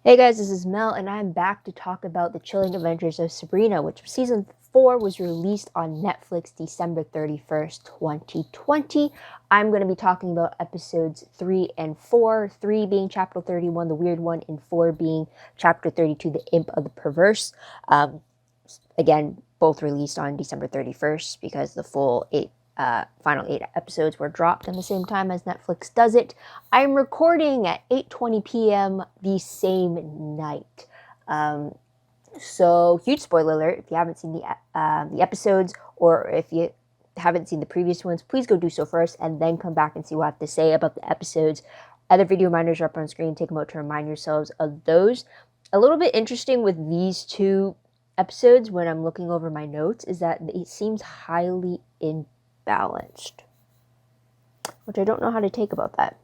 Hey guys, this is Mel, and I'm back to talk about the Chilling Adventures of Sabrina, which season 4 was released on Netflix December 31st, 2020. I'm going to be talking about episodes 3 and 4, 3 being chapter 31, the weird one, and 4 being chapter 32, the imp of the perverse. Again, both released on December 31st because the full final 8 episodes were dropped at the same time as Netflix does it. I'm recording at 8:20 p.m. the same night. So huge spoiler alert if you haven't seen the episodes, or if you haven't seen the previous ones, please go do so first and then come back and see what I have to say about the episodes. Other video reminders are up on screen. Take a moment to remind yourselves of those. A little bit interesting with these two episodes when I'm looking over my notes is that it seems highly imbalanced, which I don't know how to take about that.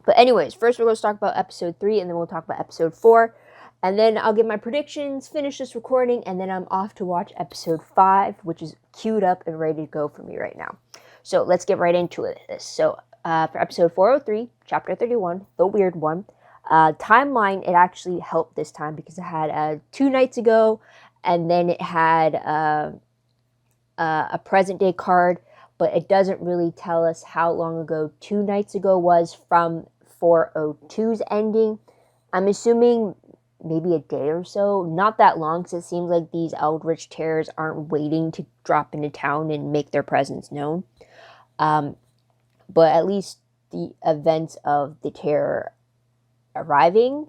But anyways, first we're going to talk about episode 3, and then we'll talk about episode 4. And then I'll give my predictions, finish this recording, and then I'm off to watch episode 5, which is queued up and ready to go for me right now. So let's get right into it. So for episode 403, chapter 31, the weird one, timeline, it actually helped this time because it had 2 nights ago, and then it had a present day card, but it doesn't really tell us how long ago 2 nights ago was from 402's ending. I'm assuming maybe a day or so, not that long, because it seems like these eldritch terrors aren't waiting to drop into town and make their presence known. But at least the events of the terror arriving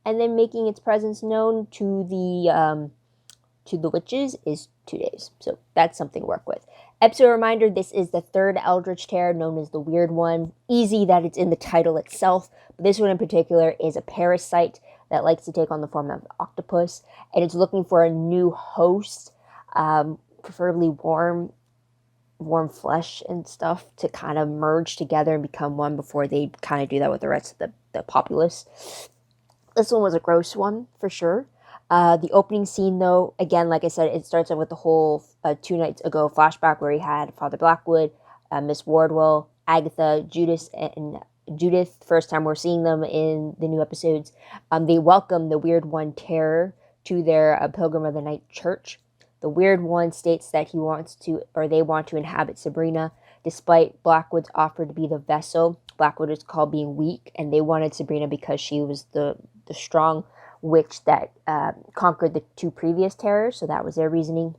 and then making its presence known to the witches is 2 days. So that's something to work with. Episode reminder, this is the third eldritch terror, known as the weird one. Easy that it's in the title itself, but this one in particular is a parasite that likes to take on the form of an octopus, and it's looking for a new host, preferably warm flesh and stuff, to kind of merge together and become one before they kind of do that with the rest of the populace. This one was a gross one, for sure. The opening scene, though, again, like I said, it starts off with the whole 2 nights ago flashback where he had Father Blackwood, Miss Wardwell, Agatha, Judith. First time we're seeing them in the new episodes. They welcome the Weird One terror to their Pilgrim of the Night church. The Weird One states that they want to inhabit Sabrina, despite Blackwood's offer to be the vessel. Blackwood is called being weak, and they wanted Sabrina because she was the strong witch that conquered the 2 previous terrors, so that was their reasoning.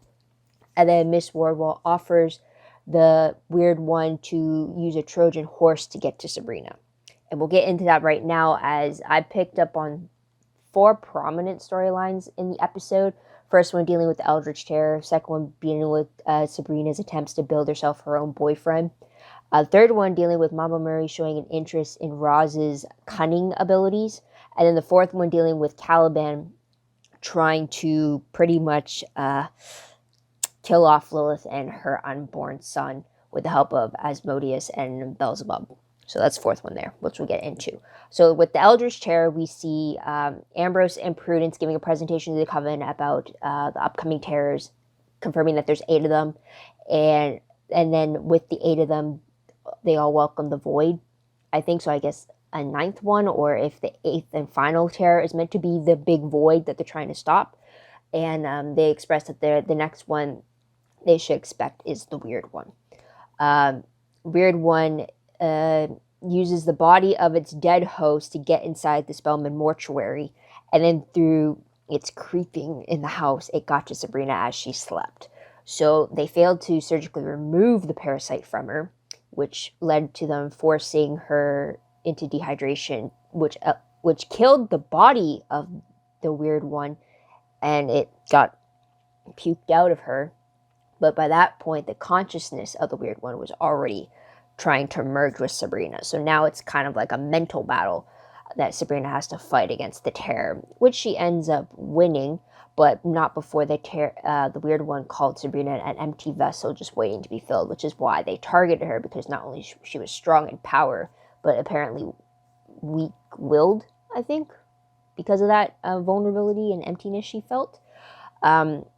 And then Miss Wardwell offers the Weird One to use a Trojan horse to get to Sabrina. And we'll get into that right now, as I picked up on 4 prominent storylines in the episode. First one dealing with the Eldritch Terror, second one dealing with Sabrina's attempts to build herself her own boyfriend. Third one dealing with Mama Murray showing an interest in Roz's cunning abilities. And then the fourth one dealing with Caliban trying to pretty much kill off Lilith and her unborn son with the help of Asmodeus and Beelzebub. So that's the fourth one there, which we'll get into. So with the Eldritch Terror, we see Ambrose and Prudence giving a presentation to the Coven about the upcoming terrors, confirming that there's 8 of them. And then with the 8 of them, they all welcome the Void, I think. So I guess a 9th one, or if the 8th and final terror is meant to be the big void that they're trying to stop. And they express that the next one they should expect is the Weird One. Weird One uses the body of its dead host to get inside the Spellman mortuary, and then through its creeping in the house, it got to Sabrina as she slept. So they failed to surgically remove the parasite from her, which led to them forcing her into dehydration, which killed the body of the Weird One, and it got puked out of her. But by that point, the consciousness of the Weird One was already trying to merge with Sabrina. So now it's kind of like a mental battle that Sabrina has to fight against the terror, which she ends up winning, but not before the Weird One called Sabrina an empty vessel just waiting to be filled, which is why they targeted her, because not only she was strong in power, but apparently weak-willed, I think, because of that vulnerability and emptiness she felt.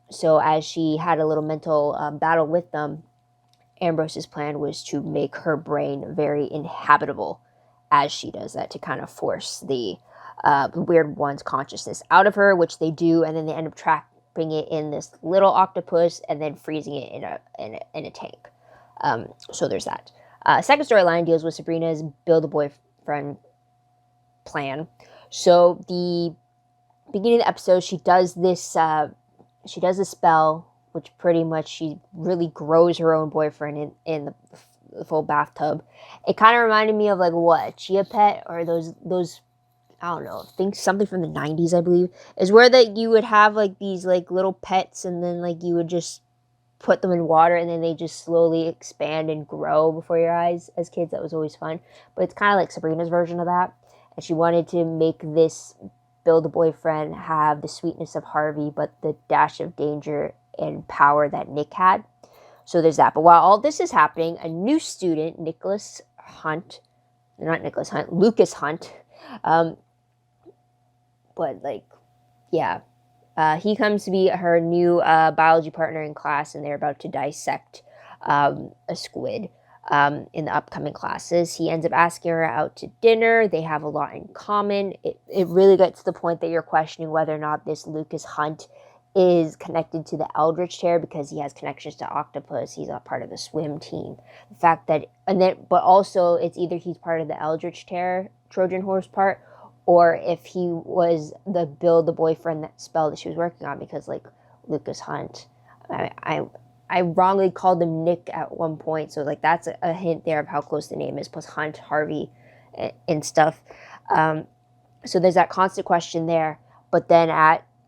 So as she had a little mental battle with them, Ambrose's plan was to make her brain very inhabitable as she does that, to kind of force the the weird one's consciousness out of her, which they do, and then they end up trapping it in this little octopus and then freezing it in a tank. So there's that. Second storyline deals with Sabrina's build a boyfriend plan. So the beginning of the episode, she does this spell, which pretty much she really grows her own boyfriend in the full bathtub. It kind of reminded me of like what, Chia Pet, or those I don't know, I think something from the 90s, I believe, is where that you would have like these like little pets, and then like you would just put them in water and then they just slowly expand and grow before your eyes. As kids, that was always fun. But it's kind of like Sabrina's version of that. And she wanted to make this build a boyfriend have the sweetness of Harvey, but the dash of danger and power that Nick had. So there's that. But while all this is happening, a new student, Lucas Hunt, but like, yeah, he comes to be her new biology partner in class, and they're about to dissect a squid in the upcoming classes. He ends up asking her out to dinner. They have a lot in common. It really gets to the point that you're questioning whether or not this Lucas Hunt is connected to the Eldritch Terror, because he has connections to Octopus. He's a part of the swim team. The fact that, but also it's either he's part of the Eldritch Terror Trojan horse part, or if he was the build the boyfriend that spell that she was working on, because like Lucas Hunt, I wrongly called him Nick at one point, so like that's a hint there of how close the name is, plus Hunt, Harvey, and stuff. So there's that constant question there. But then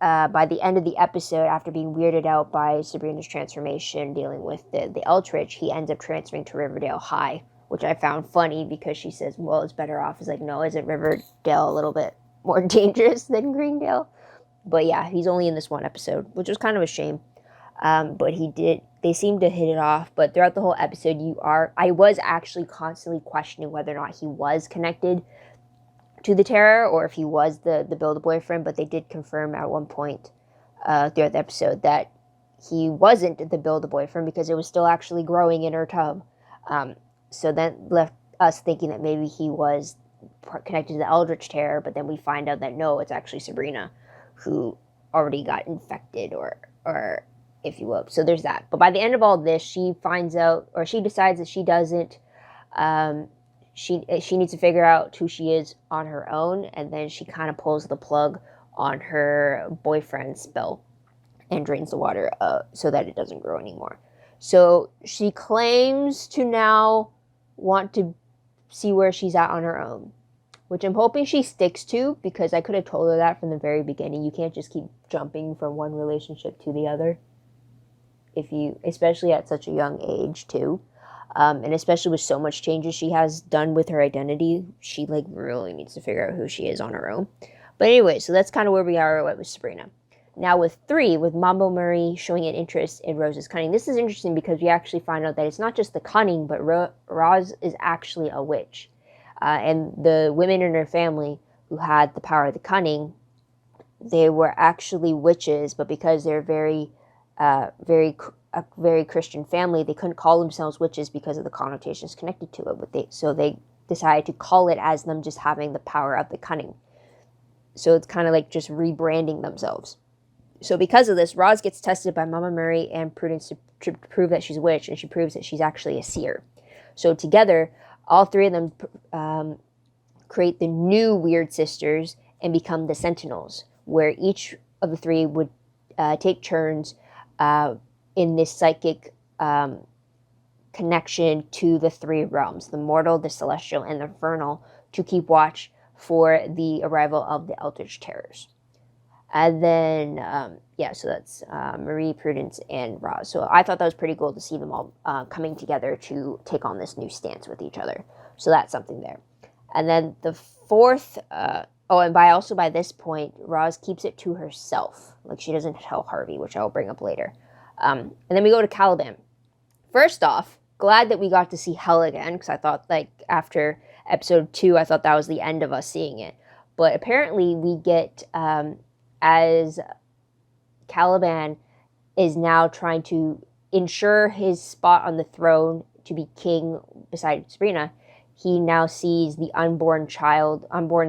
by the end of the episode, after being weirded out by Sabrina's transformation, dealing with the Eldritch, he ends up transferring to Riverdale High, which I found funny because she says, well, it's better off. It's like, no, isn't Riverdale a little bit more dangerous than Greendale? But yeah, he's only in this one episode, which was kind of a shame. But they seemed to hit it off. But throughout the whole episode, I was actually constantly questioning whether or not he was connected to the Terror, or if he was the Build-A-Boyfriend. But they did confirm at one point throughout the episode that he wasn't the Build-A-Boyfriend, because it was still actually growing in her tub. So that left us thinking that maybe he was connected to the Eldritch Terror, but then we find out that no, it's actually Sabrina who already got infected, or if you will. So there's that. But by the end of all this, she finds out, or she decides that she doesn't, she needs to figure out who she is on her own, and then she kind of pulls the plug on her boyfriend's spell and drains the water so that it doesn't grow anymore. So she claims to now want to see where she's at on her own, which I'm hoping she sticks to, because I could have told her that from the very beginning. You can't just keep jumping from one relationship to the other, especially at such a young age too, and especially with so much changes she has done with her identity. She like really needs to figure out who she is on her own. But anyway, so that's kind of where we are with Sabrina. Now with Mambo Murray showing an interest in Rose's cunning. This is interesting because we actually find out that it's not just the cunning, but Roz is actually a witch. And the women in her family who had the power of the cunning, they were actually witches, but because they're a very Christian family, they couldn't call themselves witches because of the connotations connected to it. So they decided to call it as them just having the power of the cunning. So it's kind of like just rebranding themselves. So because of this, Roz gets tested by Mama Murray and Prudence to prove that she's a witch, and she proves that she's actually a seer. So together, all three of them create the new Weird Sisters and become the Sentinels, where each of the three would take turns in this psychic connection to the three realms, the mortal, the celestial, and the infernal, to keep watch for the arrival of the Eldritch Terrors. And then, so that's Marie, Prudence, and Roz. So I thought that was pretty cool to see them all coming together to take on this new stance with each other. So that's something there. And then the fourth, and by this point, Roz keeps it to herself. Like, she doesn't tell Harvey, which I'll bring up later. And then we go to Caliban. First off, glad that we got to see Hell again, because I thought, like, after episode 2, I thought that was the end of us seeing it. But apparently we get... as Caliban is now trying to ensure his spot on the throne to be king beside Sabrina, he now sees the unborn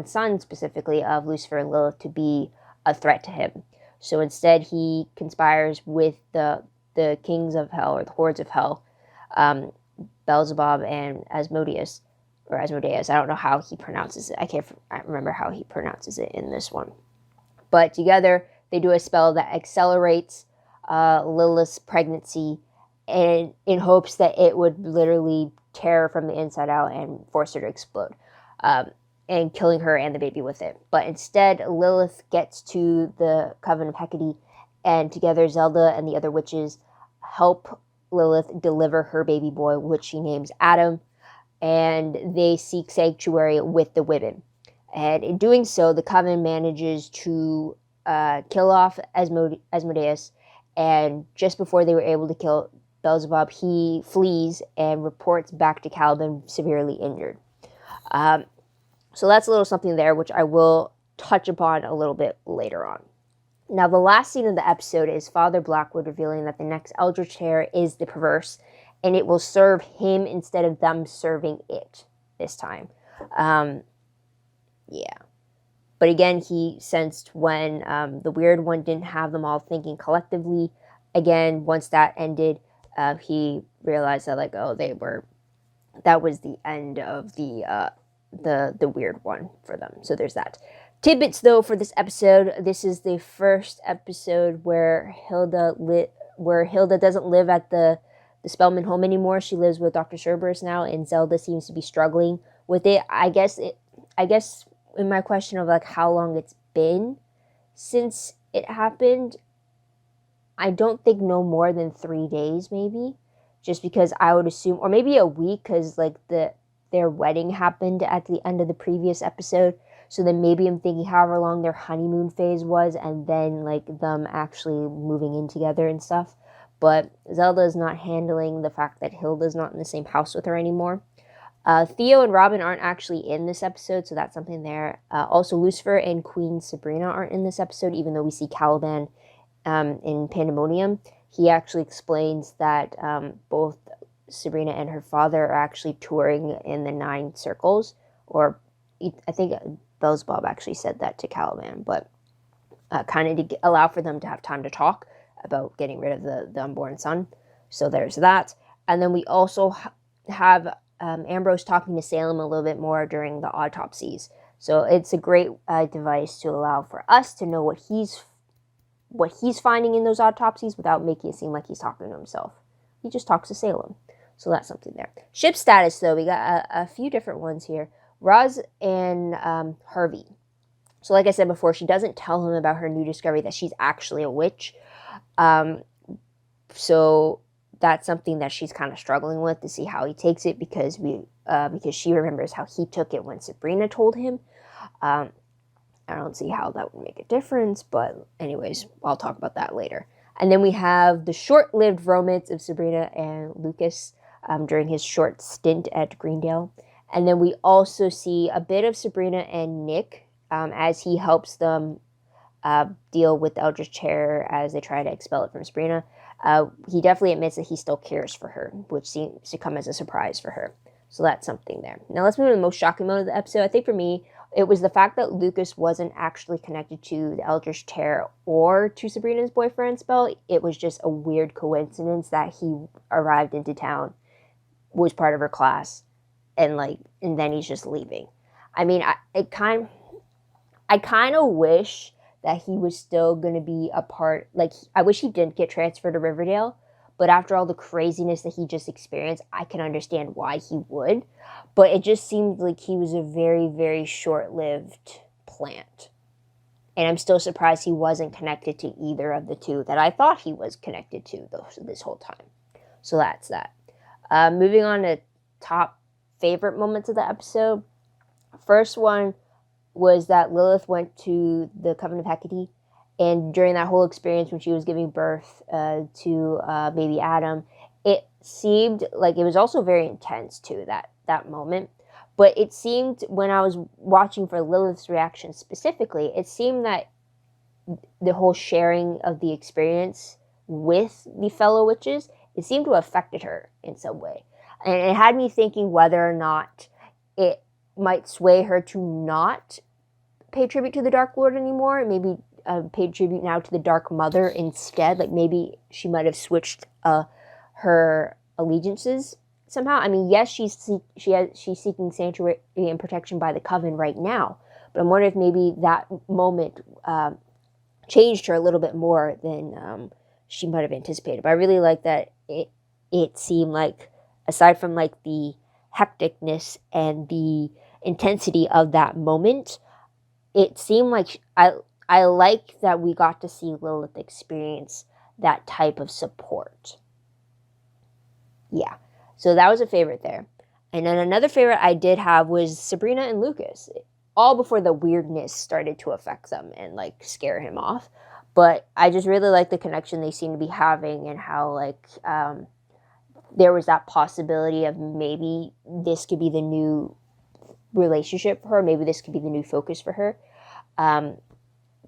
son specifically of Lucifer and Lilith to be a threat to him. So instead he conspires with the kings of hell, or the hordes of hell, Beelzebub and Asmodeus. I don't know how he pronounces it. I can't remember how he pronounces it in this one. But together they do a spell that accelerates Lilith's pregnancy, and in hopes that it would literally tear her from the inside out and force her to explode, and killing her and the baby with it. But instead, Lilith gets to the Coven of Hecate, and together Zelda and the other witches help Lilith deliver her baby boy, which she names Adam, and they seek sanctuary with the women. And in doing so, the Coven manages to kill off Asmodeus, and just before they were able to kill Beelzebub, he flees and reports back to Caliban severely injured. So that's a little something there, which I will touch upon a little bit later on. Now, the last scene of the episode is Father Blackwood revealing that the next Eldritch Terror is the Perverse, and it will serve him instead of them serving it this time. Yeah. But again, he sensed when the Weird One didn't have them all thinking collectively. Again, once that ended, he realized that, like, that was the end of the Weird One for them. So there's that. Tidbits, though, for this episode. This is the first episode where Hilda doesn't live at the Spellman home anymore. She lives with Dr. Cerberus now, and Zelda seems to be struggling with it. I guess in my question of, like, how long it's been since it happened, I don't think no more than 3 days, maybe. Just because I would assume, or maybe a week, because, like, their wedding happened at the end of the previous episode. So then maybe I'm thinking however long their honeymoon phase was, and then, like, them actually moving in together and stuff. But Zelda is not handling the fact that Hilda's not in the same house with her anymore. Theo and Robin aren't actually in this episode, so that's something there. Also, Lucifer and Queen Sabrina aren't in this episode, even though we see Caliban in Pandemonium. He actually explains that both Sabrina and her father are actually touring in the 9 circles, or I think Beelzebub actually said that to Caliban, but kind of to allow for them to have time to talk about getting rid of the unborn son. So there's that. And then we also have Ambrose talking to Salem a little bit more during the autopsies. So it's a great device to allow for us to know what he's finding in those autopsies without making it seem like he's talking to himself. He just talks to Salem. So that's something there. Ship status, though, we got a few different ones here. Roz and Harvey. So like I said before, she doesn't tell him about her new discovery that she's actually a witch. So that's something that she's kind of struggling with to see how he takes it, because she remembers how he took it when Sabrina told him. I don't see how that would make a difference, but anyways, I'll talk about that later. And then we have the short-lived romance of Sabrina and Lucas during his short stint at Greendale. And then we also see a bit of Sabrina and Nick as he helps them deal with the Eldritch Terror as they try to expel it from Sabrina. He definitely admits that he still cares for her, which seems to come as a surprise for her. So that's something there. Now let's move to the most shocking moment of the episode. I think for me, it was the fact that Lucas wasn't actually connected to the Eldritch Terror or to Sabrina's boyfriend spell. It was just a weird coincidence that he arrived into town, was part of her class, and then he's just leaving. I mean, I kind of wish that he was still going to be a part, I wish he didn't get transferred to Riverdale, but after all the craziness that he just experienced, I can understand why he would, but it just seemed like he was a very, very short-lived plant, and I'm still surprised he wasn't connected to either of the two that I thought he was connected to this whole time. So that's that. Moving on to top favorite moments of the episode. First one was that Lilith went to the Coven of Hecate, and during that whole experience when she was giving birth to baby Adam, it seemed like it was also very intense too, that moment. But it seemed, when I was watching for Lilith's reaction specifically, it seemed that the whole sharing of the experience with the fellow witches, it seemed to have affected her in some way. And it had me thinking whether or not it might sway her to not pay tribute to the Dark Lord anymore, maybe pay tribute now to the Dark Mother instead. Like maybe she might have switched her allegiances somehow. I mean, yes, she's seeking sanctuary and protection by the Coven right now, but I'm wondering if maybe that moment changed her a little bit more than she might have anticipated. But I really like that it seemed like, aside from like the hecticness and the intensity of that moment, it seemed like I like that we got to see Lilith experience that type of support. Yeah, so that was a favorite there. And then another favorite I did have was Sabrina and Lucas, all before the weirdness started to affect them and like scare him off. But I just really like the connection they seem to be having, and how like there was that possibility of maybe this could be the new relationship for her. Maybe this could be the new focus for her.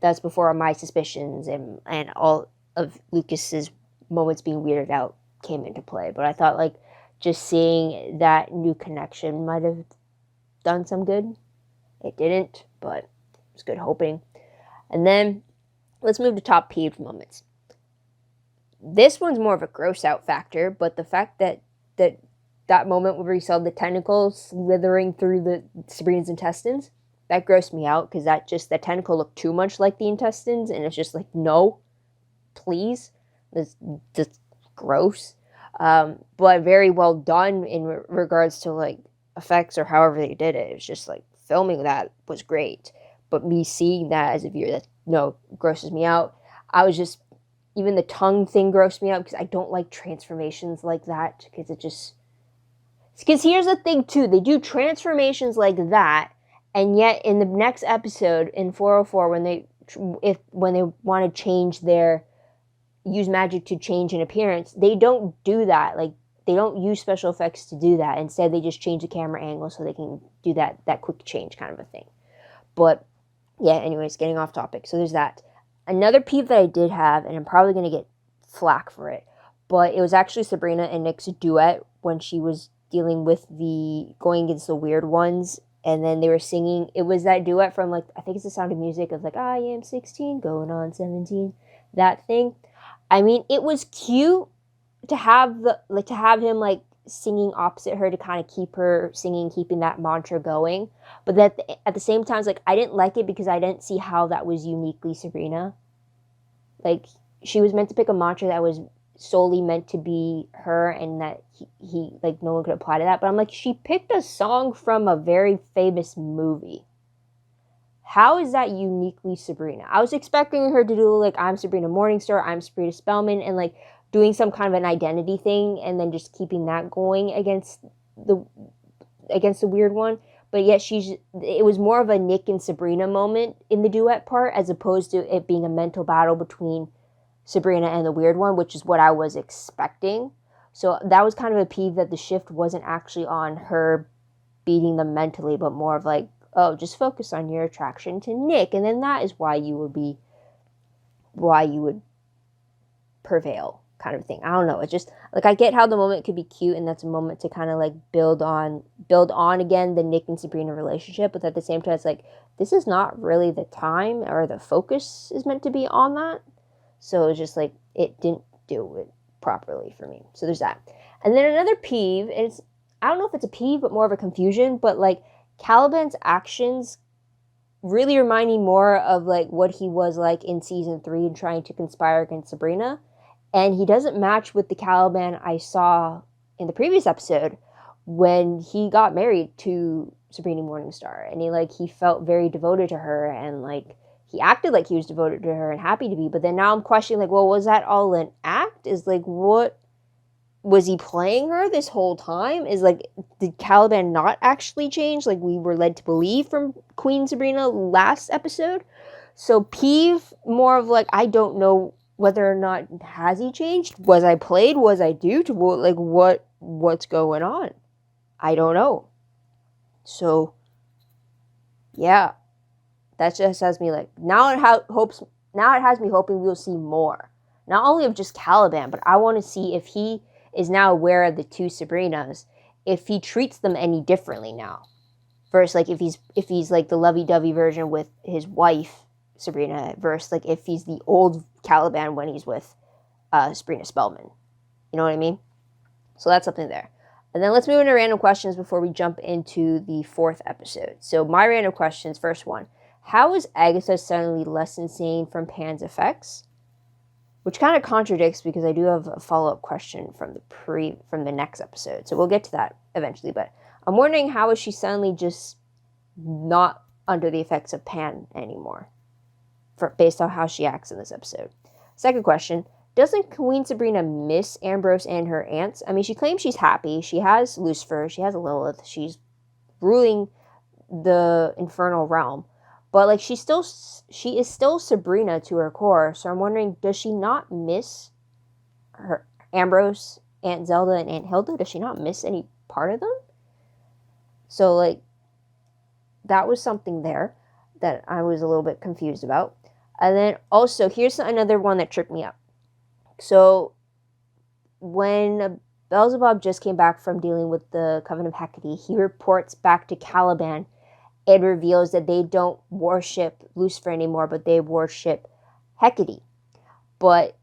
That's before my suspicions and all of Lucas's moments being weirded out came into play. But I thought like just seeing that new connection might have done some good. It didn't, but it was good hoping. And then let's move to top peeved moments. This one's more of a gross out factor, but the fact that moment where we saw the tentacles slithering through the Sabrina's intestines, that grossed me out, because that tentacle looked too much like the intestines, and it's just like, no, please, that's just gross. But very well done in regards to like effects or however they did it. It was just like filming that was great, but me seeing that as a viewer, that grosses me out. I was just, even the tongue thing grossed me out, because I don't like transformations like that, because here's the thing too, they do transformations like that, and yet in the next episode in 404, when they want to use magic to change an appearance, they don't do that. Like, they don't use special effects to do that. Instead, they just change the camera angle so they can do that quick change kind of a thing. But yeah, anyways, getting off topic. So there's that. Another peeve that I did have, and I'm probably going to get flack for it, but it was actually Sabrina and Nick's duet when she was dealing with going against the weird ones, and then they were singing. It was that duet from, like, I think it's The Sound of Music, of like, I am 16, going on 17, that thing. I mean, it was cute to have him like singing opposite her to kind of keep her singing, keeping that mantra going. But that at the same time, like, I didn't like it because I didn't see how that was uniquely Sabrina. Like, she was meant to pick a mantra that was solely meant to be her, and that he like no one could apply to that. But I'm like, she picked a song from a very famous movie. How is that uniquely Sabrina? I was expecting her to do like, I'm Sabrina Morningstar, I'm Sabrina Spellman, and like doing some kind of an identity thing, and then just keeping that going against the weird one. But yet it was more of a Nick and Sabrina moment in the duet part, as opposed to it being a mental battle between Sabrina and the weird one, which is what I was expecting. So that was kind of a peeve, that the shift wasn't actually on her beating them mentally, but more of like, oh, just focus on your attraction to Nick, and then that is why you would prevail, kind of thing. I don't know. It's just like, I get how the moment could be cute, and that's a moment to kind of like build on again the Nick and Sabrina relationship, but at the same time, it's like, this is not really the time, or the focus is meant to be on that. So it's just like, it didn't do it properly for me. So there's that. And then another peeve, and I don't know if it's a peeve, but more of a confusion, but like, Caliban's actions really remind me more of like what he was like in season 3 and trying to conspire against Sabrina. And he doesn't match with the Caliban I saw in the previous episode when he got married to Sabrina Morningstar. And he felt very devoted to her, and like he acted like he was devoted to her and happy to be. But then now I'm questioning, like, well, was that all an act? Is like, what was he playing her this whole time? Is like, did Caliban not actually change like we were led to believe from Queen Sabrina last episode? So peeve, more of like, I don't know whether or not, has he changed? Was I played? Was I duped? Like, what's going on? I don't know. So yeah, that just has me like, now it has me hoping we'll see more, not only of just Caliban, but I want to see if he is now aware of the two Sabrinas, if he treats them any differently now. versus like if he's like the lovey-dovey version with his wife Sabrina, versus like if he's the old Caliban when he's with Sabrina Spellman. You know what I mean? So that's something there. And then let's move into random questions before we jump into the 4th episode. So my random questions, first one. How is Agatha suddenly less insane from Pan's effects? Which kind of contradicts because I do have a follow-up question from the next episode. So we'll get to that eventually. But I'm wondering, how is she suddenly just not under the effects of Pan anymore? Based on how she acts in this episode. Second question. Doesn't Queen Sabrina miss Ambrose and her aunts? I mean, she claims she's happy. She has Lucifer. She has Lilith. She's ruling the infernal realm. But, like, she is still Sabrina to her core. So I'm wondering, does she not miss her Ambrose, Aunt Zelda, and Aunt Hilda? Does she not miss any part of them? So, like, that was something there that I was a little bit confused about. And then also, here's another one that tripped me up. So, when Beelzebub just came back from dealing with the Coven of Hecate, he reports back to Caliban and reveals that they don't worship Lucifer anymore, but they worship Hecate. But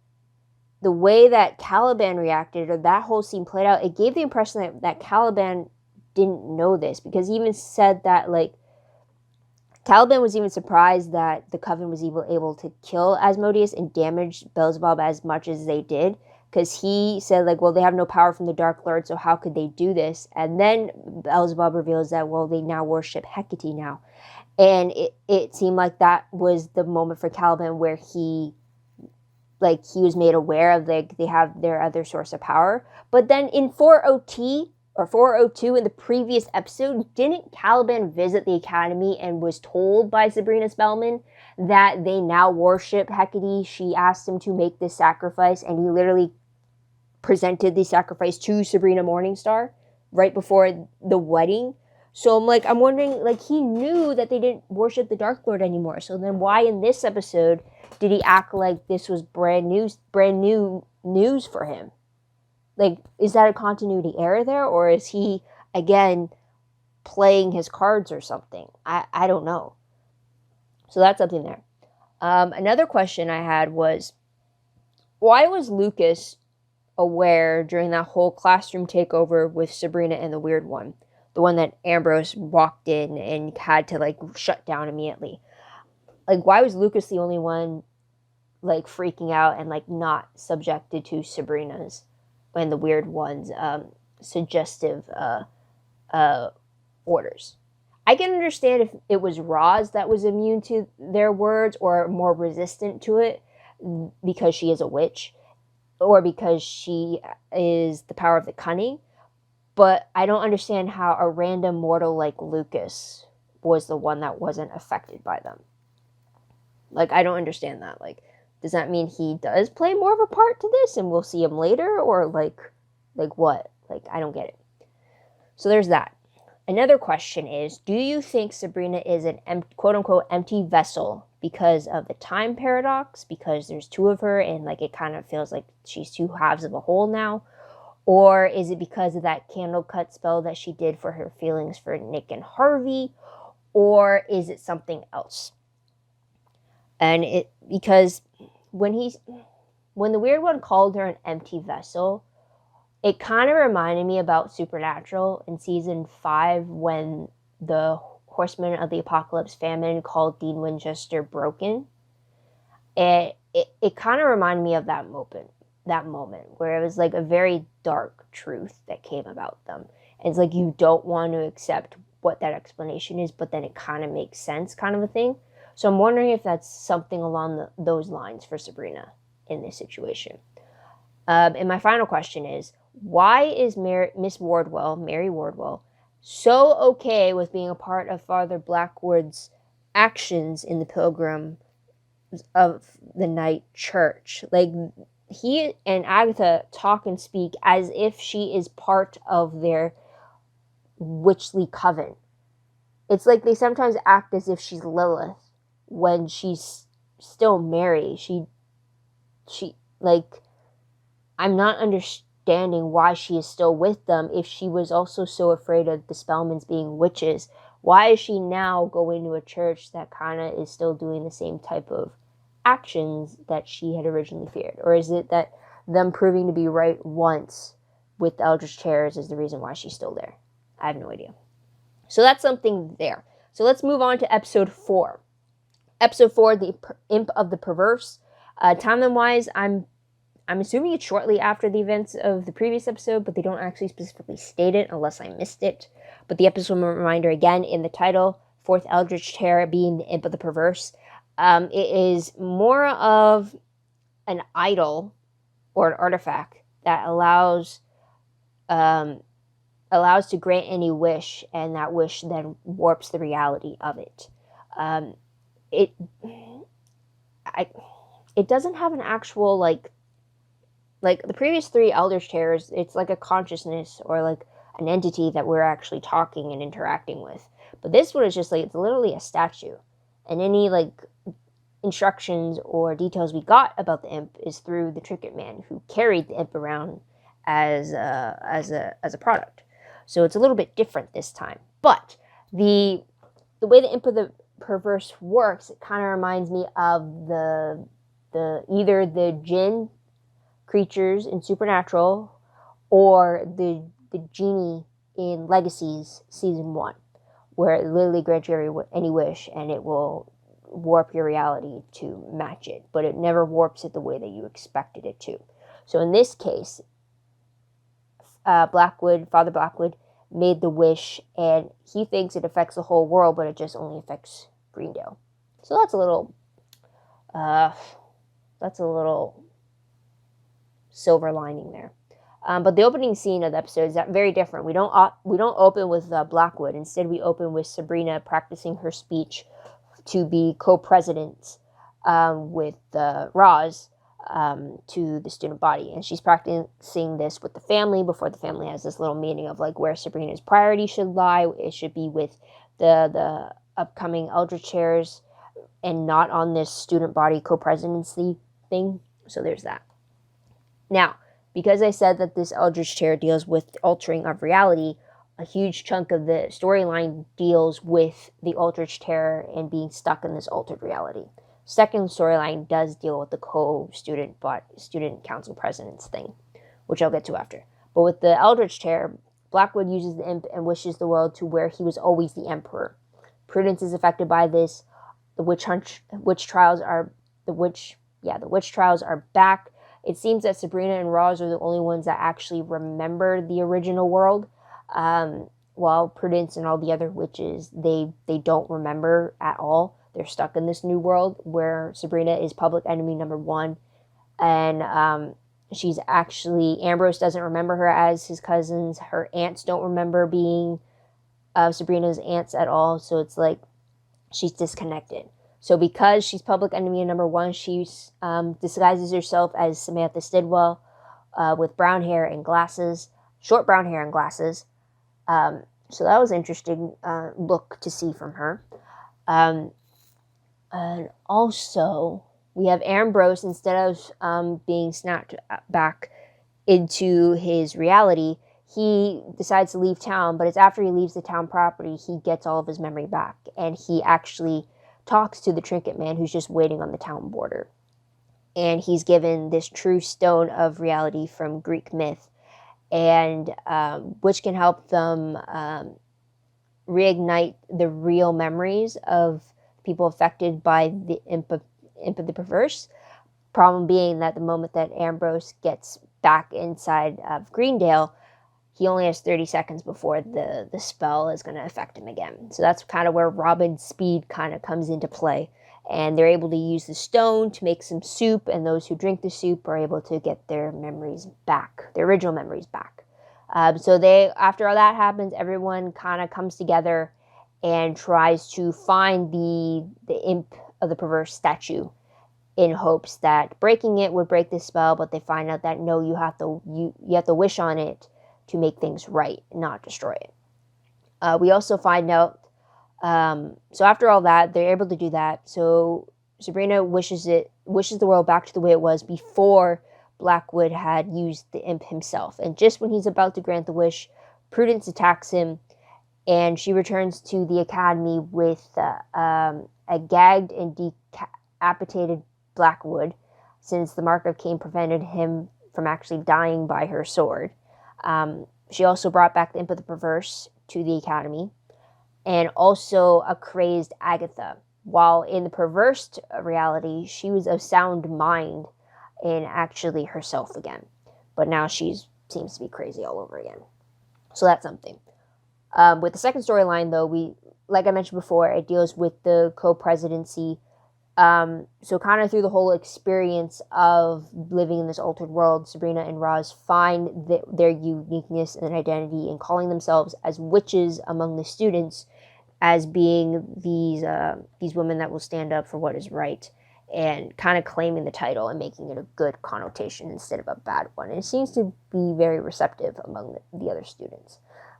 the way that Caliban reacted, or that whole scene played out, it gave the impression that Caliban didn't know this, because he even said that, like, Caliban was even surprised that the Coven was able to kill Asmodeus and damage Beelzebub as much as they did, because he said, like, well, they have no power from the Dark Lord, so how could they do this? And then Beelzebub reveals that, well, they now worship Hecate now. And it seemed like that was the moment for Caliban where he was made aware of, like, they have their other source of power. But then in 402 in the previous episode, didn't Caliban visit the academy and was told by Sabrina Spellman that they now worship Hecate? She asked him to make this sacrifice, and he literally presented the sacrifice to Sabrina Morningstar right before the wedding. So I'm wondering, like, he knew that they didn't worship the Dark Lord anymore. So then why in this episode did he act like this was brand new news for him? Like, is that a continuity error there? Or is he, again, playing his cards or something? I don't know. So that's something there. Another question I had was, why was Lucas aware during that whole classroom takeover with Sabrina and the Weird One? The one that Ambrose walked in and had to, like, shut down immediately. Like, why was Lucas the only one, like, freaking out and, like, not subjected to Sabrina's and the Weird One's suggestive orders? I can understand if it was Roz that was immune to their words or more resistant to it because she is a witch or because she is the power of the cunning. But I don't understand how a random mortal like Lucas was the one that wasn't affected by them. Like, I don't understand that. Like, does that mean he does play more of a part to this and we'll see him later? Or, like what? Like, I don't get it. So there's that. Another question is, do you think Sabrina is an quote-unquote empty vessel because of the time paradox? Because there's two of her and, like, it kind of feels like she's two halves of a whole now? Or is it because of that candle cut spell that she did for her feelings for Nick and Harvey? Or is it something else? And because when the Weird One called her an empty vessel, it kind of reminded me about Supernatural in season 5 when the Horsemen of the Apocalypse famine called Dean Winchester broken. It kind of reminded me of that moment where it was like a very dark truth that came about them. And it's like you don't want to accept what that explanation is, but then it kind of makes sense, kind of a thing. So I'm wondering if that's something along those lines for Sabrina in this situation. And my final question is, why is Mary Wardwell, so okay with being a part of Father Blackwood's actions in the Pilgrim of the Night Church? Like, he and Agatha talk and speak as if she is part of their witchly coven. It's like they sometimes act as if she's Lilith when she's still Mary. She like, I'm not understanding why she is still with them if she was also so afraid of the Spellmans being witches Why is she now going to a church that kind of is still doing the same type of actions that she had originally feared? Or is it that them proving to be right once with the Eldritch Terrors is the reason why she's still there? I have no idea. So that's something there. So let's move on to episode 4. Episode 4, the Imp of the Perverse. Timeline-wise, I'm assuming it's shortly after the events of the previous episode, but they don't actually specifically state it unless I missed it. But the episode reminder again in the title, 4th Eldritch Terror being the Imp of the Perverse. It is more of an idol or an artifact that allows to grant any wish, and that wish then warps the reality of it. It doesn't have an actual like the previous 3 Eldritch Terrors. It's like a consciousness or like an entity that we're actually talking and interacting with. But this one is just like, it's literally a statue, and any like instructions or details we got about the imp is through the Trinket Man, who carried the imp around as a product. So it's a little bit different this time. But the way the Imp of the Perverse works, it kind of reminds me of the either the jinn creatures in Supernatural or the genie in Legacies Season 1, where it literally grants you any wish and it will warp your reality to match it, but it never warps it the way that you expected it to. So in this case, Father Blackwood made the wish, and he thinks it affects the whole world, but it just only affects Greendale. So that's a little silver lining there. But the opening scene of the episode is very different. We don't open with Blackwood. Instead, we open with Sabrina practicing her speech to be co-president with Roz to the student body, and she's practicing this with the family before the family has this little meeting of like where Sabrina's priority should lie. It should be with the upcoming Eldritch Terrors and not on this student body co-presidency thing. So there's that. Now, because I said that this Eldritch Terror deals with altering of reality, a huge chunk of the storyline deals with the Eldritch Terror and being stuck in this altered reality. Second storyline does deal with the student council presidents thing, which I'll get to after. But with the Eldritch Terror, Blackwood uses the imp and wishes the world to where he was always the emperor. Prudence is affected by this. The witch trials are back. It seems that Sabrina and Roz are the only ones that actually remember the original world, while Prudence and all the other witches, they don't remember at all. They're stuck in this new world where Sabrina is public enemy number 1, and she's actually, Ambrose doesn't remember her as his cousins. Her aunts don't remember being Sabrina's aunts at all, so it's like she's disconnected. So because she's public enemy number 1, she disguises herself as Samantha Stidwell with brown hair and glasses, short brown hair and glasses. So that was an interesting look to see from her. And also, we have Ambrose, instead of being snapped back into his reality, he decides to leave town, but it's after he leaves the town property, he gets all of his memory back, and he actually talks to the Trinket Man who's just waiting on the town border. And he's given this true stone of reality from Greek myth, and which can help them reignite the real memories of people affected by the imp of the Perverse. Problem being that the moment that Ambrose gets back inside of Greendale, he only has 30 seconds before the spell is going to affect him again. So that's kind of where Robin's speed kind of comes into play. And they're able to use the stone to make some soup, and those who drink the soup are able to get their memories back, their original memories back. So after all that happens, everyone kind of comes together and tries to find the Imp of the Perverse statue in hopes that breaking it would break the spell, but they find out that no, you have to wish on it to make things right, not destroy it. We also find out, so after all that, they're able to do that. So Sabrina wishes the world back to the way it was before Blackwood had used the imp himself. And just when he's about to grant the wish, Prudence attacks him and she returns to the academy with a gagged and decapitated Blackwood, since the mark of Cain prevented him from actually dying by her sword. She also brought back the imp of the Perverse to the academy, and also a crazed Agatha. While in the Perverse reality, she was of sound mind and actually herself again. But now she seems to be crazy all over again. So that's something. With the second storyline, though, like I mentioned before, it deals with the co-presidency. So kind of through the whole experience of living in this altered world, Sabrina and Roz find their uniqueness and identity in calling themselves as witches among the students, as being these women that will stand up for what is right, and kind of claiming the title and making it a good connotation instead of a bad one. And it seems to be very receptive among the other students.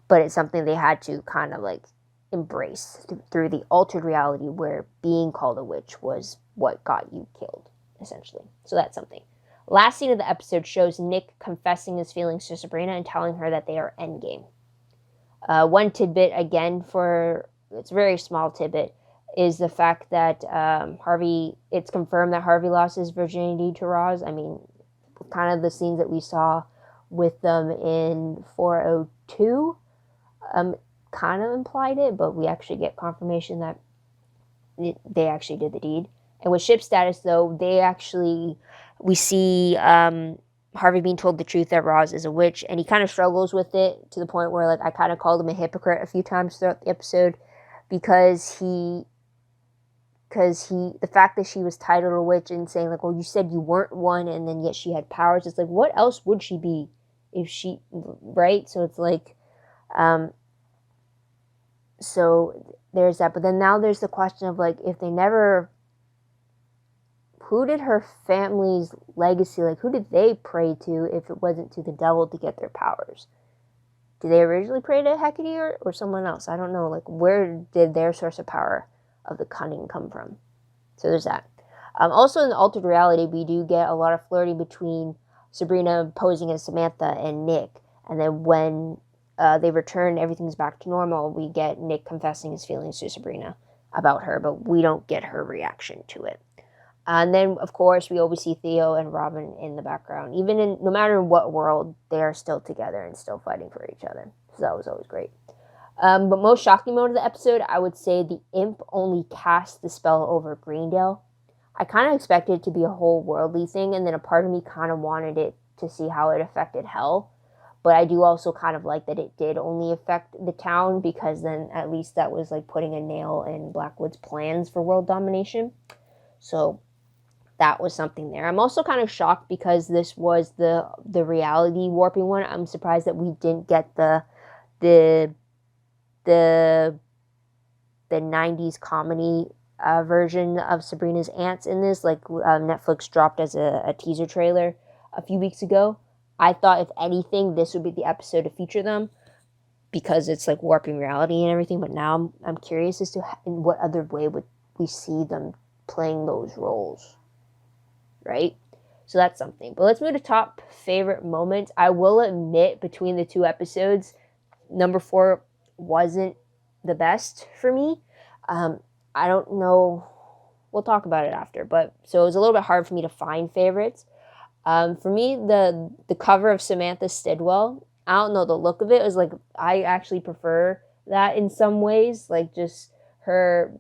But it's something they had to kind of like embrace through the altered reality where being called a witch was what got you killed, essentially. So that's something. Last scene of the episode shows Nick confessing his feelings to Sabrina and telling her that they are endgame. One tidbit, again, it's a very small tidbit, is the fact that it's confirmed that Harvey lost his virginity to Roz. I mean, kind of the scenes that we saw with them in 402 kind of implied it, but we actually get confirmation that they actually did the deed. And with ship status, though, we see Harvey being told the truth that Roz is a witch, and he kind of struggles with it to the point where, like, I kind of called him a hypocrite a few times throughout the episode, because the fact that she was titled a witch and saying, like, well, you said you weren't one, and then yet she had powers, it's like, what else would she be if she, right? So it's like, so there's that. But then now there's the question of, like, if they never, who did her family's legacy, like, who did they pray to if it wasn't to the devil to get their powers? Did they originally pray to Hecate or someone else? I don't know. Like, where did their source of power of the cunning come from? So there's that. Also in the altered reality, we do get a lot of flirting between Sabrina posing as Samantha and Nick. And then when they return, everything's back to normal, we get Nick confessing his feelings to Sabrina about her, but we don't get her reaction to it. And then, of course, we always see Theo and Robin in the background. No matter what world, they are still together and still fighting for each other. So that was always great. But most shocking moment of the episode, I would say the imp only cast the spell over Greendale. I kind of expected it to be a whole worldly thing, and then a part of me kind of wanted it to see how it affected Hell. But I do also kind of like that it did only affect the town, because then at least that was like putting a nail in Blackwood's plans for world domination. So that was something there. I'm also kind of shocked because this was the reality warping one. I'm surprised that we didn't get the 90s comedy version of Sabrina's aunts in this, like Netflix dropped as a teaser trailer a few weeks ago. I thought, if anything, this would be the episode to feature them, because it's like warping reality and everything. But now I'm curious as to in what other way would we see them playing those roles, right? So that's something. But let's move to top favorite moments. I will admit, between the two episodes, number 4 wasn't the best for me. I don't know. We'll talk about it after. But so it was a little bit hard for me to find favorites. For me, the cover of Samantha Stidwell, I don't know, the look of it was like, I actually prefer that in some ways. Like, just her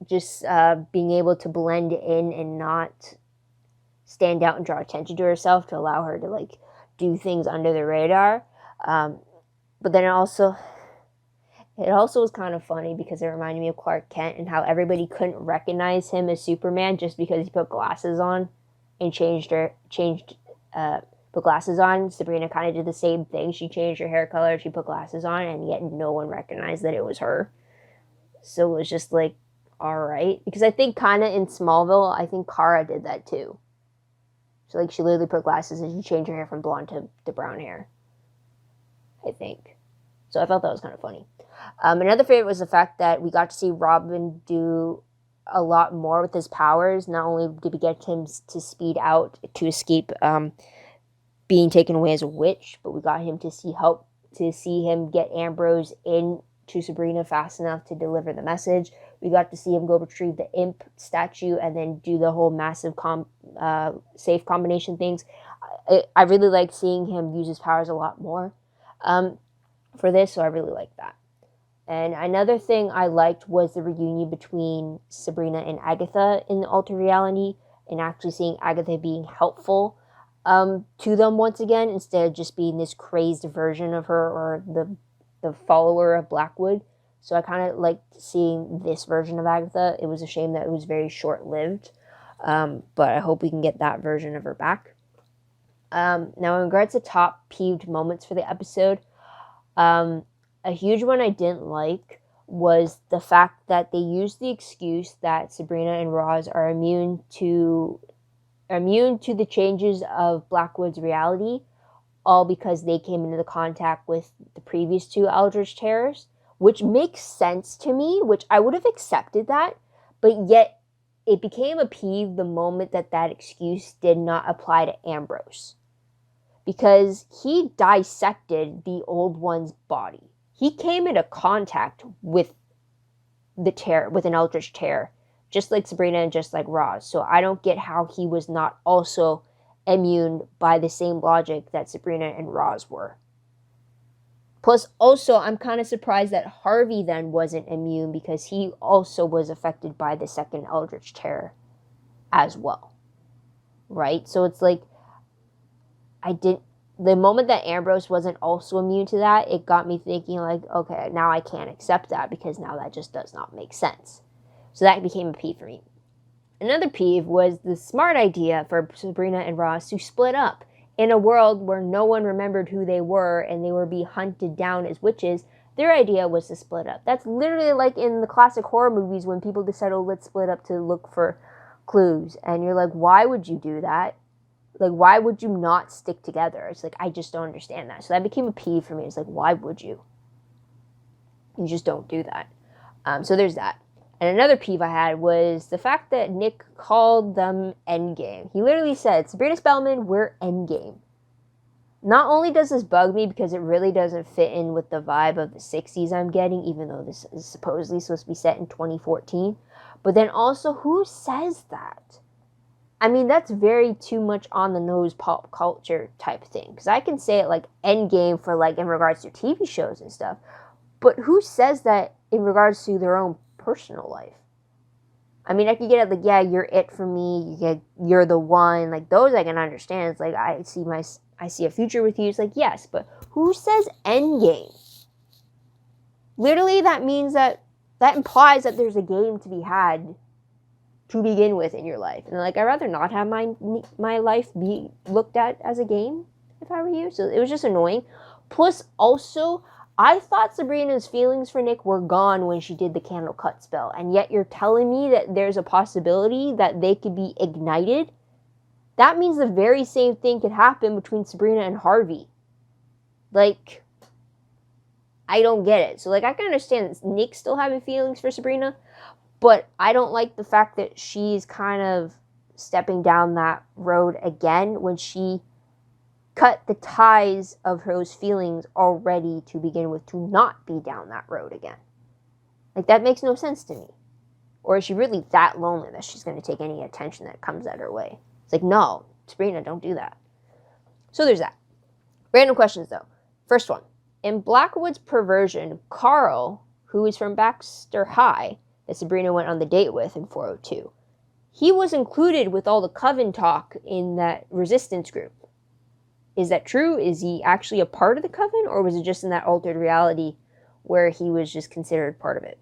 being able to blend in and not stand out and draw attention to herself, to allow her to like do things under the radar. But then it also was kind of funny because it reminded me of Clark Kent and how everybody couldn't recognize him as Superman just because he put glasses on and put glasses on. Sabrina kind of did the same thing. She changed her hair color, she put glasses on, and yet no one recognized that it was her. So it was just like, all right. Because I think kind of in Smallville, I think Kara did that too. So like, she literally put glasses and she changed her hair from blonde to brown hair, I think. So I felt that was kind of funny. Another favorite was the fact that we got to see Robin do a lot more with his powers. Not only did we get him to speed out to escape being taken away as a witch, but we got him to help to see him get Ambrose into Sabrina fast enough to deliver the message. We got to see him go retrieve the imp statue and then do the whole massive safe combination things. I really liked seeing him use his powers a lot more for this, so I really liked that. And another thing I liked was the reunion between Sabrina and Agatha in the altered reality, and actually seeing Agatha being helpful to them once again, instead of just being this crazed version of her, or the follower of Blackwood. So I kind of liked seeing this version of Agatha. It was a shame that it was very short-lived, but I hope we can get that version of her back. Now, in regards to top peeved moments for the episode, a huge one I didn't like was the fact that they used the excuse that Sabrina and Roz are immune to the changes of Blackwood's reality, all because they came into the contact with the previous two Eldritch Terrors, which makes sense to me, which I would have accepted that, but yet it became a peeve the moment that excuse did not apply to Ambrose, because he dissected the old one's body. He came into contact with with an Eldritch Terror, just like Sabrina and just like Roz. So I don't get how he was not also immune by the same logic that Sabrina and Roz were. Plus, also, I'm kind of surprised that Harvey then wasn't immune, because he also was affected by the second Eldritch Terror as well. Right? So it's like, the moment that Ambrose wasn't also immune to that, it got me thinking, like, okay, now I can't accept that, because now that just does not make sense. So that became a peeve for me. Another peeve was the smart idea for Sabrina and Roz to split up. In a world where no one remembered who they were and they were being hunted down as witches, their idea was to split up. That's literally like in the classic horror movies when people decide, oh, let's split up to look for clues. And you're like, why would you do that? Like, why would you not stick together? It's like, I just don't understand that. So that became a peeve for me. It's like, why would you? You just don't do that. So there's that. And another peeve I had was the fact that Nick called them Endgame. He literally said, Sabrina Spellman, we're Endgame. Not only does this bug me because it really doesn't fit in with the vibe of the 60s I'm getting, even though this is supposedly supposed to be set in 2014, but then also, who says that? I mean, that's very too much on the nose pop culture type thing. Because I can say it like Endgame for like in regards to TV shows and stuff. But who says that in regards to their own personal life? I mean, I could get it like, yeah, you're it for me. You're the one. Like, those I can understand. It's like, I see a future with you. It's like, yes. But who says Endgame? Literally, that means that implies that there's a game to be had to begin with in your life. And like, I'd rather not have my life be looked at as a game if I were you. So it was just annoying. Plus, also, I thought Sabrina's feelings for Nick were gone when she did the candle cut spell. And yet you're telling me that there's a possibility that they could be ignited? That means the very same thing could happen between Sabrina and Harvey. Like, I don't get it. So like, I can understand Nick still having feelings for Sabrina, but I don't like the fact that she's kind of stepping down that road again when she cut the ties of those feelings already to begin with, to not be down that road again. Like, that makes no sense to me. Or is she really that lonely that she's going to take any attention that comes at her way? It's like, no, Sabrina, don't do that. So there's that. Random questions, though. First one. In Blackwood's Perversion, Carl, who is from Baxter High, that Sabrina went on the date with in 402, he was included with all the coven talk in that resistance group. Is that true? Is he actually a part of the coven, or was it just in that altered reality where he was just considered part of it?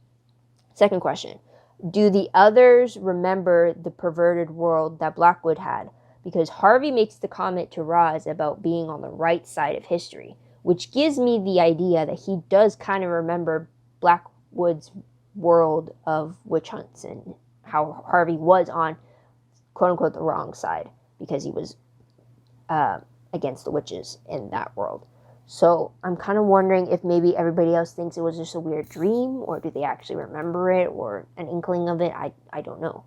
Second question. Do the others remember the perverted world that Blackwood had? Because Harvey makes the comment to Roz about being on the right side of history, which gives me the idea that he does kind of remember Blackwood's world of witch hunts and how Harvey was on, quote-unquote, the wrong side because he was against the witches in that world. So I'm kind of wondering if maybe everybody else thinks it was just a weird dream, or do they actually remember it, or an inkling of it? I don't know.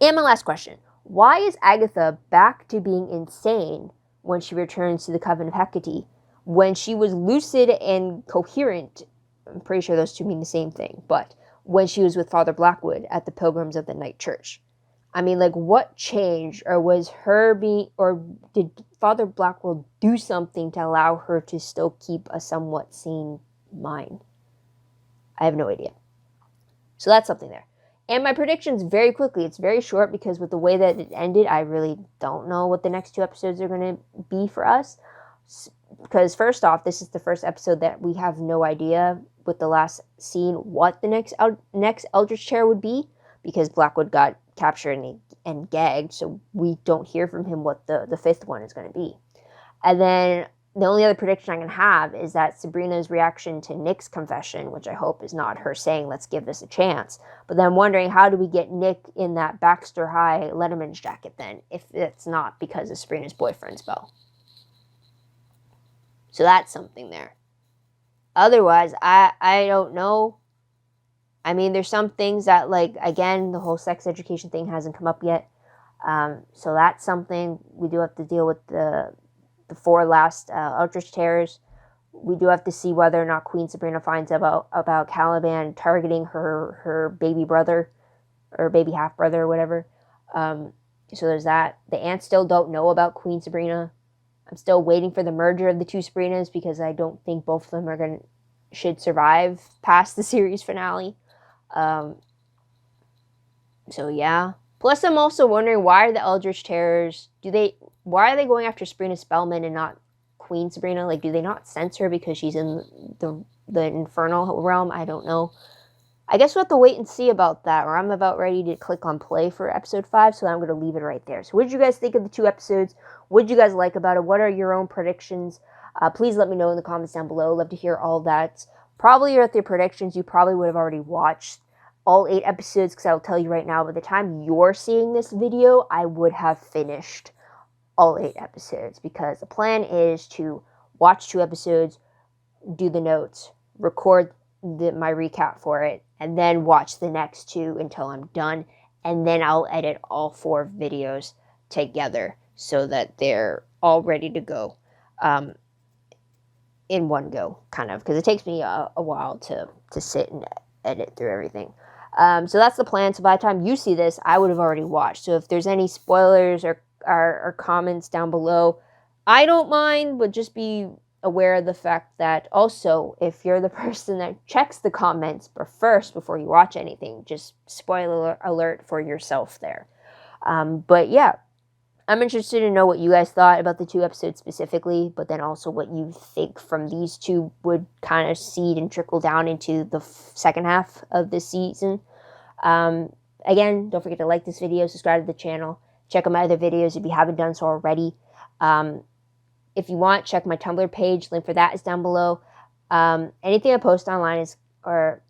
And my last question. Why is Agatha back to being insane when she returns to the Coven of Hecate, when she was lucid and coherent, I'm pretty sure those two mean the same thing, but when she was with Father Blackwood at the Pilgrims of the Night Church. I mean, like, what changed? Or was her being, or did Father Blackwood do something to allow her to still keep a somewhat sane mind? I have no idea. So that's something there. And my predictions, very quickly, it's very short because with the way that it ended, I really don't know what the next 2 episodes are going to be for us. Because first off, this is the first episode that we have no idea with the last scene what the next Eldritch Chair would be, because Blackwood got captured and gagged, so we don't hear from him what the 5th one is going to be. And then the only other prediction I can have is that Sabrina's reaction to Nick's confession, which I hope is not her saying, let's give this a chance. But then I'm wondering, how do we get Nick in that Baxter High Letterman's jacket then, if it's not because of Sabrina's boyfriend spell? So that's something there. Otherwise, I don't know. I mean, there's some things that, like, again, the whole sex education thing hasn't come up yet. So that's something we do have to deal with the 4 last Eldritch Terrors. We do have to see whether or not Queen Sabrina finds out about Caliban targeting her baby brother, or baby half-brother, or whatever. So there's that. The Ants still don't know about Queen Sabrina. I'm still waiting for the merger of the 2 Sabrinas because I don't think both of them should survive past the series finale. So yeah. Plus, I'm also wondering, why are the Eldritch Terrors, why are they going after Sabrina Spellman and not Queen Sabrina? Like, do they not sense her because she's in the infernal realm? I don't know. I guess we'll have to wait and see about that, or I'm about ready to click on play for episode 5, so I'm going to leave it right there. So what did you guys think of the 2 episodes? What did you guys like about it? What are your own predictions? Please let me know in the comments down below. Love to hear all that. Probably with your predictions, you probably would have already watched all 8 episodes, because I'll tell you right now, by the time you're seeing this video, I would have finished all 8 episodes, because the plan is to watch 2 episodes, do the notes, record my recap for it, and then watch the next 2 until I'm done, and then I'll edit all 4 videos together so that they're all ready to go in one go, kind of, because it takes me a while to sit and edit through everything. So that's the plan. So by the time you see this, I would have already watched. So if there's any spoilers or comments down below, I don't mind, but just be aware of the fact that also, if you're the person that checks the comments first before you watch anything, just spoiler alert for yourself there. But yeah, I'm interested to know what you guys thought about the 2 episodes specifically, but then also what you think from these 2 would kind of seed and trickle down into the second half of this season. Again, don't forget to like this video, subscribe to the channel, check out my other videos if you haven't done so already. If you want, check my Tumblr page. Link for that is down below. Anything I post online or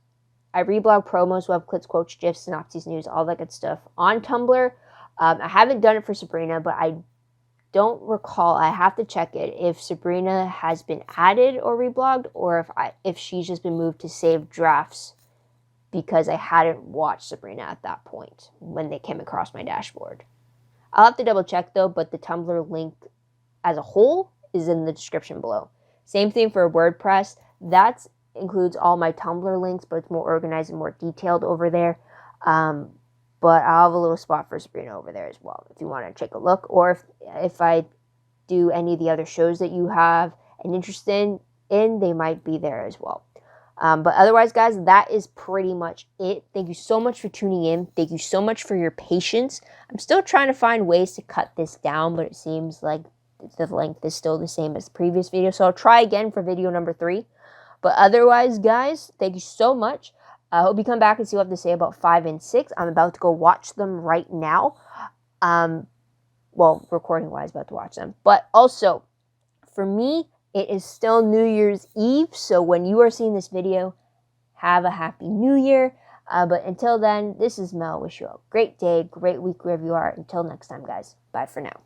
I reblog promos, web clips, quotes, gifs, synopses, news, all that good stuff on Tumblr. I haven't done it for Sabrina, but I don't recall. I have to check it if Sabrina has been added or reblogged, or if she's just been moved to saved drafts, because I hadn't watched Sabrina at that point when they came across my dashboard. I'll have to double check though, but the Tumblr link as a whole is in the description below. Same thing for WordPress. That includes all my Tumblr links, but it's more organized and more detailed over there. But I'll have a little spot for Sabrina over there as well, if you want to take a look. Or if I do any of the other shows that you have an interest in, they might be there as well. But otherwise, guys, that is pretty much it. Thank you so much for tuning in. Thank you so much for your patience. I'm still trying to find ways to cut this down, but it seems like the length is still the same as the previous video. So I'll try again for video number 3. But otherwise, guys, thank you so much. I hope you come back and see what I have to say about 5 and 6. I'm about to go watch them right now. Well, recording-wise, about to watch them. But also, for me, it is still New Year's Eve. So when you are seeing this video, have a happy New Year. But until then, this is Mel. Wish you a great day, great week wherever you are. Until next time, guys. Bye for now.